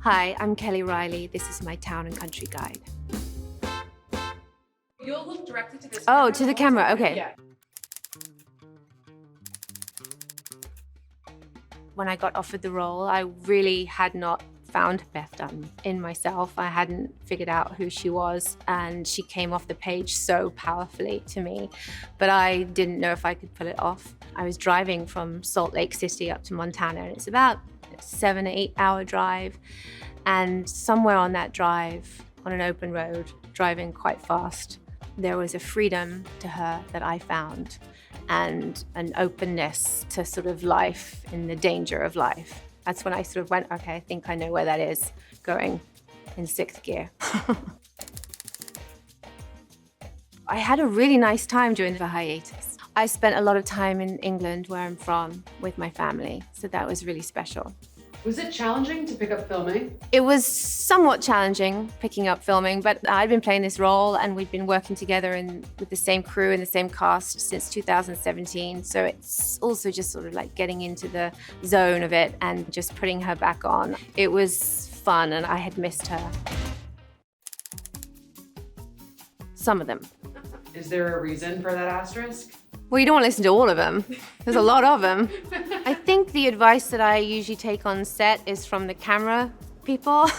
Hi, I'm Kelly Reilly. This is my town and country guide. You'll look directly to this Oh, camera to the whole camera, time. okay. Yeah. When I got offered the role, I really had not found Beth Dutton in myself. I hadn't figured out who she was, and she came off the page so powerfully to me, but I didn't know if I could pull it off. I was driving from Salt Lake City up to Montana, and it's about a 7 to 8 hour drive, and somewhere on that drive, on an open road, driving quite fast, there was a freedom to her that I found, and an openness to sort of life in the danger of life. That's when I sort of went, okay, I think I know where that is, going in 6th gear. I had a really nice time during the hiatus. I spent a lot of time in England, where I'm from, with my family, so that was really special. Was it challenging to pick up filming? It was somewhat challenging picking up filming, but I'd been playing this role and we'd been working together with the same crew and the same cast since 2017. So it's also just sort of like getting into the zone of it and just putting her back on. It was fun and I had missed her. Some of them. Is there a reason for that asterisk? Well, you don't want to listen to all of them. There's a lot of them. I think the advice that I usually take on set is from the camera people,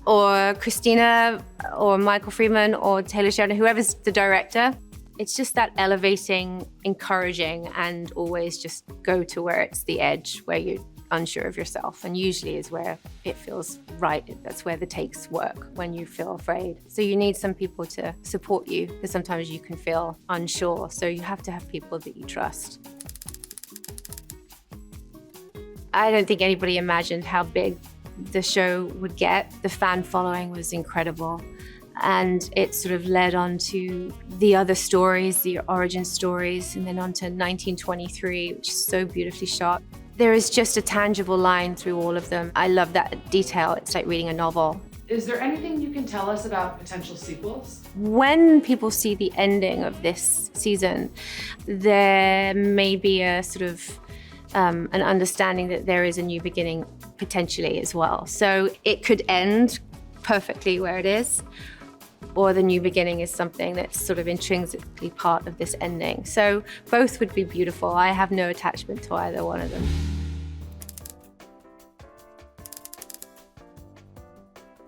or Christina, or Michael Freeman, or Taylor Sheridan, whoever's the director. It's just that elevating, encouraging, and always just go to where it's the edge, where you're unsure of yourself, and usually is where it feels right. That's where the takes work, when you feel afraid. So you need some people to support you, because sometimes you can feel unsure. So you have to have people that you trust. I don't think anybody imagined how big the show would get. The fan following was incredible. And it sort of led on to the other stories, the origin stories, and then on to 1923, which is so beautifully shot. There is just a tangible line through all of them. I love that detail. It's like reading a novel. Is there anything you can tell us about potential sequels? When people see the ending of this season, there may be a sort of an understanding that there is a new beginning potentially as well. So it could end perfectly where it is, or the new beginning is something that's sort of intrinsically part of this ending. So both would be beautiful. I have no attachment to either one of them.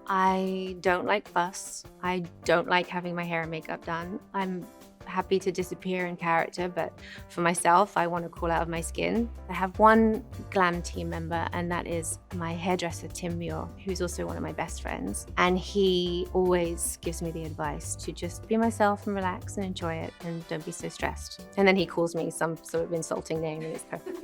I don't like fuss. I don't like having my hair and makeup done. I'm happy to disappear in character, but for myself, I want to crawl out of my skin. I have one glam team member, and that is my hairdresser, Tim Muir, who's also one of my best friends. And he always gives me the advice to just be myself and relax and enjoy it, and don't be so stressed. And then he calls me some sort of insulting name, and it's perfect.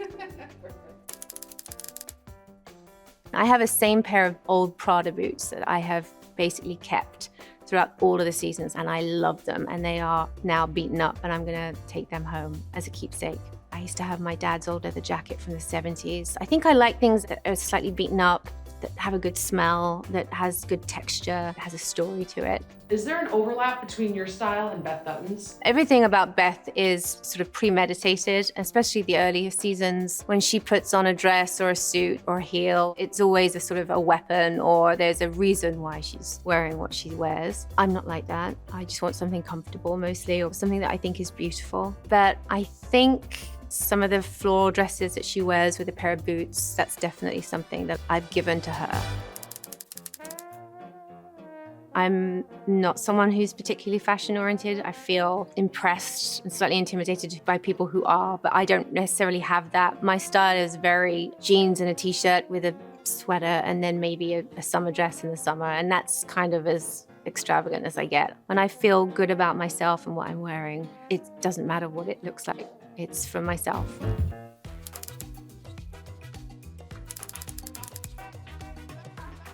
I have a same pair of old Prada boots that I have basically kept throughout all of the seasons, and I love them, and they are now beaten up, and I'm gonna take them home as a keepsake. I used to have my dad's old leather jacket from the 70s. I think I like things that are slightly beaten up, that have a good smell, that has good texture, has a story to it. Is there an overlap between your style and Beth Dutton's? Everything about Beth is sort of premeditated, especially the earlier seasons. When she puts on a dress or a suit or a heel, it's always a sort of a weapon, or there's a reason why she's wearing what she wears. I'm not like that. I just want something comfortable mostly, or something that I think is beautiful. But I think some of the floral dresses that she wears with a pair of boots, that's definitely something that I've given to her. I'm not someone who's particularly fashion-oriented. I feel impressed and slightly intimidated by people who are, but I don't necessarily have that. My style is very jeans and a t-shirt with a sweater, and then maybe a summer dress in the summer, and that's kind of as extravagant as I get. When I feel good about myself and what I'm wearing, it doesn't matter what it looks like. It's from myself.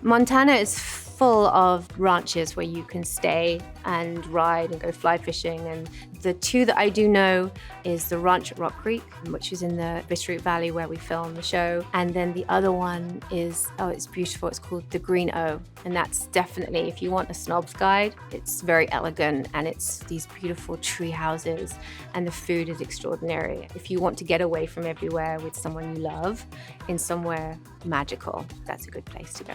Montana is full of ranches where you can stay and ride and go fly fishing. And the two that I do know is the ranch at Rock Creek, which is in the Bitterroot Valley where we film the show. And then the other one is, oh, it's beautiful. It's called the Green O. And that's definitely, if you want a snob's guide, it's very elegant, and it's these beautiful tree houses, and the food is extraordinary. If you want to get away from everywhere with someone you love in somewhere magical, that's a good place to go.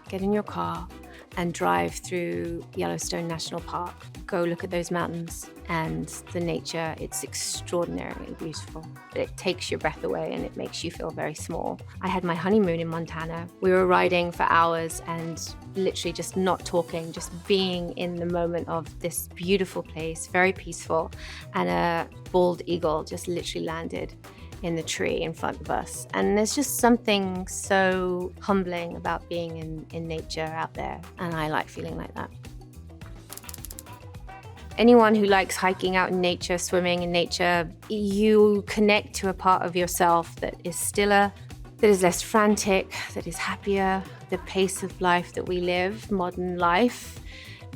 get in your car and drive through Yellowstone National Park. Go look at those mountains and the nature. It's extraordinarily beautiful. It takes your breath away and it makes you feel very small. I had my honeymoon in Montana. We were riding for hours and literally just not talking, just being in the moment of this beautiful place, very peaceful. And a bald eagle just literally landed in the tree in front of us. And there's just something so humbling about being in nature out there. And I like feeling like that. Anyone who likes hiking out in nature, swimming in nature, you connect to a part of yourself that is stiller, that is less frantic, that is happier. The pace of life that we live, modern life,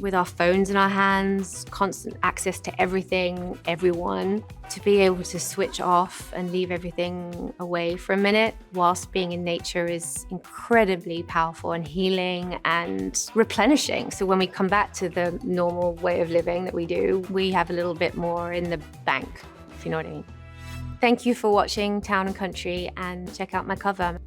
with our phones in our hands, constant access to everything, everyone, to be able to switch off and leave everything away for a minute whilst being in nature is incredibly powerful and healing and replenishing. So when we come back to the normal way of living that we do, we have a little bit more in the bank, if you know what I mean. Thank you for watching Town and Country, and check out my cover.